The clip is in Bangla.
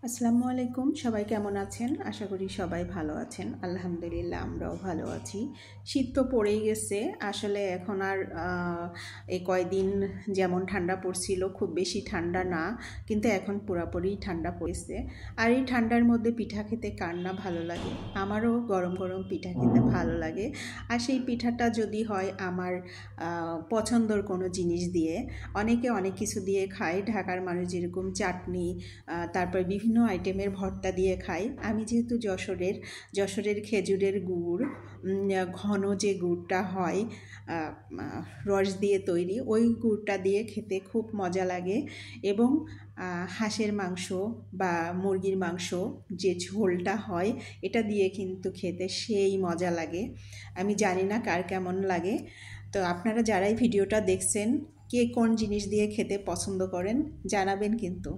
আসসালামু আলাইকুম, সবাই কেমন আছেন? আশা করি সবাই ভালো আছেন। আলহামদুলিল্লাহ আমরাও ভালো আছি। শীত তো পড়েই গেছে। আসলে এখন আর এই কয়দিন যেমন ঠান্ডা পড়ছিল, খুব বেশি ঠান্ডা না, কিন্তু এখন পুরোপুরি ঠান্ডা পড়েছে। আর এই ঠান্ডার মধ্যে পিঠা খেতে কার না ভালো লাগে? আমারও গরম গরম পিঠা খেতে ভালো লাগে। আর সেই পিঠাটা যদি হয় আমার পছন্দর কোনো জিনিস দিয়ে। অনেকে অনেক কিছু দিয়ে খায়। ঢাকার মানুষ যেরকম চাটনি, তারপর বিভিন্ন আইটেমের ভর্তা দিয়ে খাই। আমি যেহেতু যশোরের খেজুরের গুড়, ঘন যে গুড়টা হয় রস দিয়ে তৈরি, ওই গুড়টা দিয়ে খেতে খুব মজা লাগে। এবং হাঁসের মাংস বা মুরগির মাংস যে ঝোলটা হয়, এটা দিয়ে কিন্তু খেতে সেই মজা লাগে। আমি জানি না কার কেমন লাগে। তো আপনারা যারাই ভিডিওটা দেখছেন, কে কোন জিনিস দিয়ে খেতে পছন্দ করেন জানাবেন কিন্তু।